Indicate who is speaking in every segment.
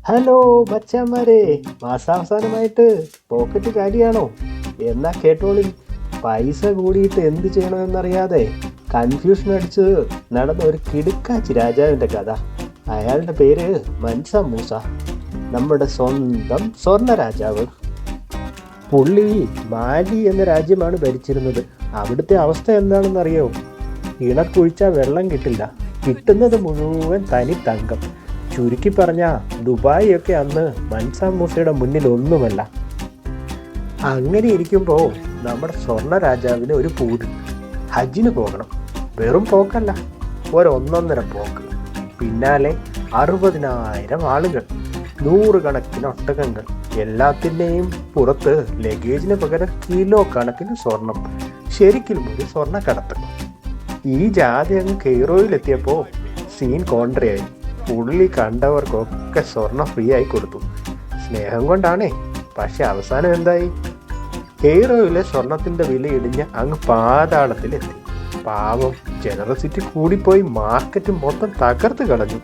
Speaker 1: Hello മച്ചാന്മാരെ, മാസാവസാനമായിട്ട് pocket കാര്യമാണോ? എന്നാ കേട്ടോളി. പൈസ കൂടിയിട്ട് എന്ത് ചെയ്യണമെന്നറിയാതെ കൺഫ്യൂഷൻ അടിച്ച് നടന്ന ഒരു കിടുക്കാച്ചി രാജാവിൻ്റെ കഥ. അയാളുടെ പേര് മൻസ മൂസ, നമ്മുടെ സ്വന്തം സ്വർണ്ണ രാജാവ്. പുള്ളി മാലി എന്ന രാജ്യമാണ് ഭരിച്ചിരുന്നത്. അവിടുത്തെ അവസ്ഥ എന്താണെന്നറിയോ? കിണർ കുഴിച്ചാൽ വെള്ളം കിട്ടില്ല, കിട്ടുന്നത് മുഴുവൻ തനി തങ്കം. ചുരുക്കി പറഞ്ഞാൽ ദുബായ് ഒക്കെ അന്ന് മൻസ മൂസയുടെ മുന്നിൽ ഒന്നുമല്ല. അങ്ങനെ ഇരിക്കുമ്പോൾ നമ്മുടെ സ്വർണ്ണ രാജാവിന് ഒരു പൂതി, ഹജ്ജിന് പോകണം. വെറും പോക്കല്ല, ഒന്നൊന്നര പോക്ക്. പിന്നാലെ 60,000 ആളുകൾ, 100 കണക്കിന് ഒട്ടകങ്ങൾ, എല്ലാത്തിൻ്റെയും പുറത്ത് ലഗേജിന് പകരം കിലോ കണക്കിന് സ്വർണം. ശരിക്കും ഒരു സ്വർണ്ണക്കടത്ത്. ഈ ജാതി അങ്ങ് കെയ്റോയിലെത്തിയപ്പോൾ സീൻ കോൺട്രയായി. പുള്ളി കണ്ടവർക്കൊക്കെ സ്വർണം ഫ്രീ ആയി കൊടുത്തു. സ്നേഹം കൊണ്ടാണേ. പക്ഷെ അവസാനം എന്തായി? കെയ്റോയിലെ സ്വർണത്തിന്റെ വില ഇടിഞ്ഞ് അങ്ങ് പാതാളത്തിലെത്തി. പാവം, ജനറസിറ്റി കൂടിപ്പോയി മാർക്കറ്റ് മൊത്തം തകർത്ത് കളഞ്ഞു.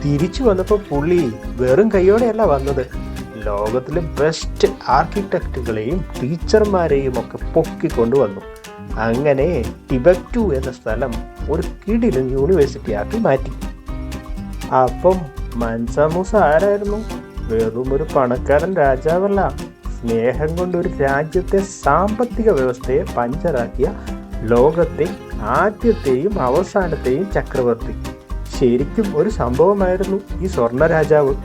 Speaker 1: തിരിച്ചു വന്നപ്പോൾ പുള്ളി വെറും കൈയോടെയല്ല വന്നത്. ലോകത്തിലെ ബെസ്റ്റ് ആർക്കിടെക്റ്റുകളെയും ടീച്ചർമാരെയും ഒക്കെ പൊക്കിക്കൊണ്ടുവന്നു. അങ്ങനെ ടിബക്റ്റു എന്ന സ്ഥലം ഒരു കിടിലൻ യൂണിവേഴ്സിറ്റി ആക്കി മാറ്റി. അപ്പം മൻസ മൂസ ആരായിരുന്നു? വെറും ഒരു പണക്കാരൻ രാജാവല്ല, സ്നേഹം കൊണ്ട് ഒരു രാജ്യത്തെ സാമ്പത്തിക വ്യവസ്ഥയെ പഞ്ചറാക്കിയ ലോകത്തെ ആദ്യത്തെയും അവസാനത്തെയും ചക്രവർത്തി. ശരിക്കും ഒരു സംഭവമായിരുന്നു ഈ സ്വർണ്ണ രാജാവ്.